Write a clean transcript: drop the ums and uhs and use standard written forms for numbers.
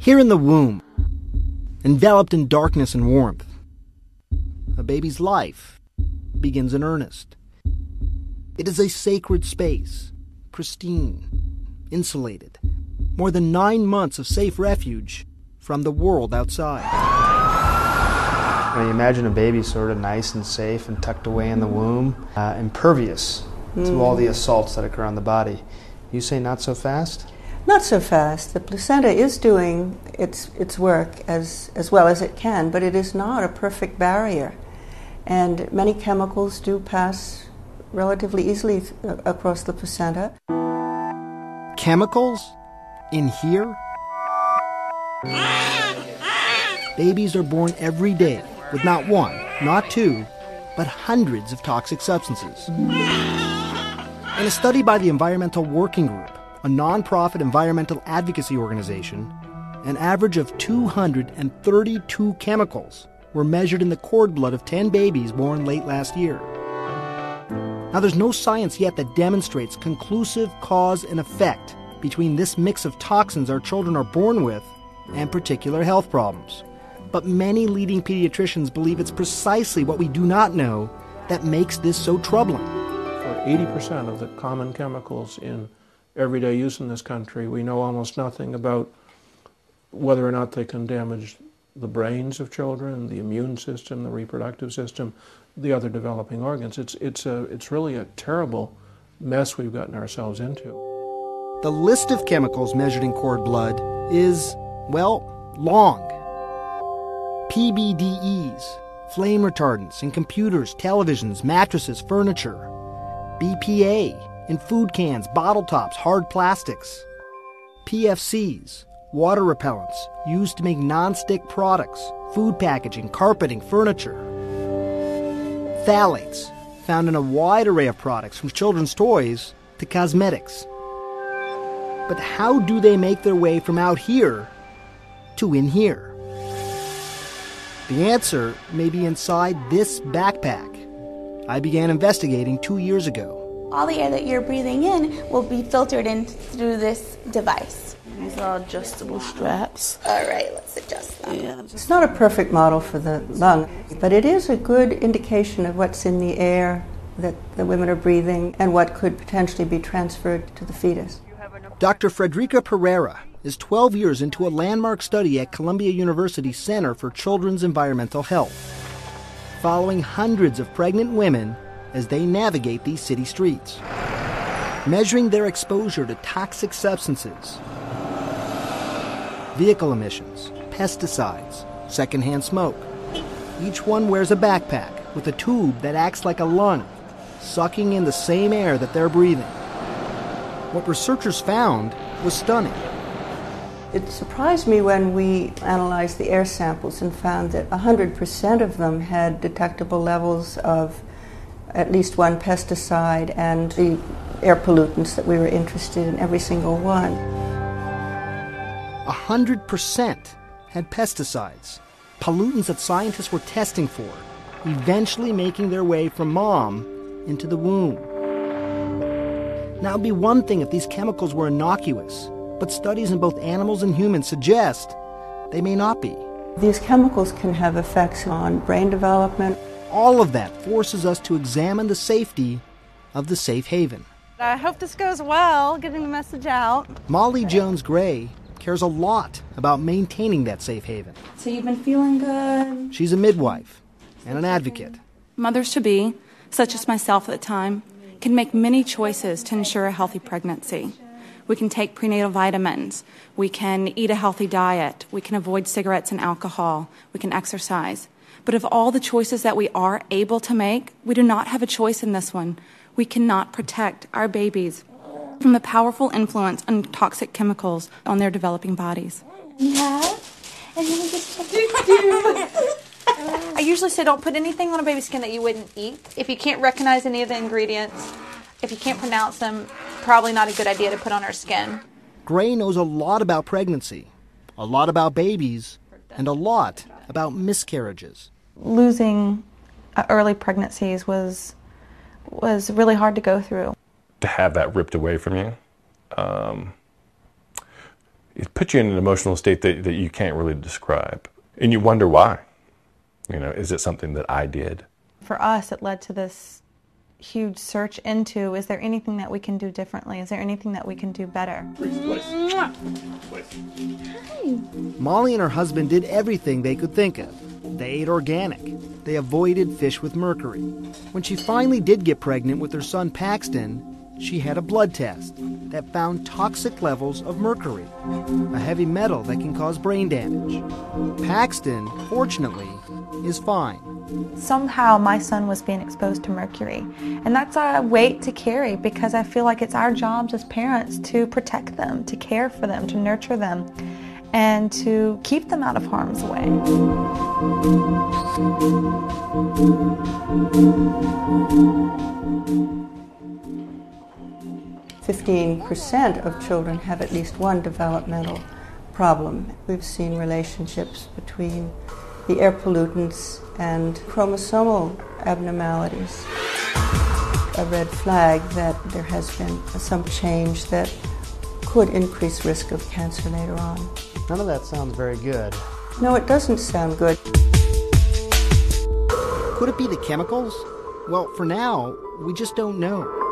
Here in the womb, enveloped in darkness and warmth, a baby's life begins in earnest. It is a sacred space, pristine, insulated, more than 9 months of safe refuge from the world outside. When you imagine a baby sort of nice and safe and tucked away in the womb, impervious to all the assaults that occur on the body. You say not so fast? Not so fast. The placenta is doing its work as well as it can, but it is not a perfect barrier. And many chemicals do pass relatively easily across the placenta. Chemicals? In here? Babies are born every day with not one, not two, but hundreds of toxic substances. In a study by the Environmental Working Group, a non-profit environmental advocacy organization, an average of 232 chemicals were measured in the cord blood of 10 babies born late last year. Now, there's no science yet that demonstrates conclusive cause and effect between this mix of toxins our children are born with and particular health problems. But many leading pediatricians believe it's precisely what we do not know that makes this so troubling. For 80% of the common chemicals in everyday use in this country, we know almost nothing about whether or not they can damage the brains of children, the immune system, the reproductive system, the other developing organs. It's really a terrible mess we've gotten ourselves into. The list of chemicals measured in cord blood is, well, long. PBDEs, flame retardants in computers, televisions, mattresses, furniture. BPA in food cans, bottle tops, hard plastics. PFCs, water repellents used to make non-stick products, food packaging, carpeting, furniture. Phthalates, found in a wide array of products from children's toys to cosmetics. But how do they make their way from out here to in here? The answer may be inside this backpack I began investigating 2 years ago. All the air that you're breathing in will be filtered in through this device. These are adjustable straps. All right, let's adjust them. Yeah. It's not a perfect model for the lung, but it is a good indication of what's in the air that the women are breathing and what could potentially be transferred to the fetus. Dr. Frederica Pereira is 12 years into a landmark study at Columbia University Center for Children's Environmental Health, following hundreds of pregnant women as they navigate these city streets, measuring their exposure to toxic substances, vehicle emissions, pesticides, secondhand smoke. Each one wears a backpack with a tube that acts like a lung, sucking in the same air that they're breathing. What researchers found was stunning. It surprised me when we analyzed the air samples and found that 100% of them had detectable levels of at least one pesticide and the air pollutants that we were interested in, every single one. 100% had pesticides, pollutants that scientists were testing for, eventually making their way from mom into the womb. Now, it'd be one thing if these chemicals were innocuous, but studies in both animals and humans suggest they may not be. These chemicals can have effects on brain development. All of that forces us to examine the safety of the safe haven. I hope this goes well, getting the message out. Molly Jones-Gray cares a lot about maintaining that safe haven. So you've been feeling good? She's a midwife and an advocate. Mothers-to-be, such as myself at the time, can make many choices to ensure a healthy pregnancy. We can take prenatal vitamins. We can eat a healthy diet. We can avoid cigarettes and alcohol. We can exercise. But of all the choices that we are able to make, we do not have a choice in this one. We cannot protect our babies from the powerful influence of toxic chemicals on their developing bodies. Yeah. And then we just check it. I usually say don't put anything on a baby's skin that you wouldn't eat. If you can't recognize any of the ingredients, if you can't pronounce them, probably not a good idea to put on our skin. Gray knows a lot about pregnancy, a lot about babies, and a lot about miscarriages. Losing early pregnancies was really hard to go through. To have that ripped away from you, it puts you in an emotional state that you can't really describe. And you wonder why. You know, is it something that I did? For us, it led to this huge search into, is there anything that we can do differently? Is there anything that we can do better? Molly and her husband did everything they could think of. They ate organic. They avoided fish with mercury. When she finally did get pregnant with her son Paxton, she had a blood test that found toxic levels of mercury, a heavy metal that can cause brain damage. Paxton, fortunately, is fine. Somehow my son was being exposed to mercury, and that's a weight to carry because I feel like it's our jobs as parents to protect them, to care for them, to nurture them, and to keep them out of harm's way. 15% of children have at least one developmental problem. We've seen relationships between the air pollutants and chromosomal abnormalities. A red flag that there has been some change that could increase risk of cancer later on. None of that sounds very good. No, it doesn't sound good. Could it be the chemicals? Well, for now, we just don't know.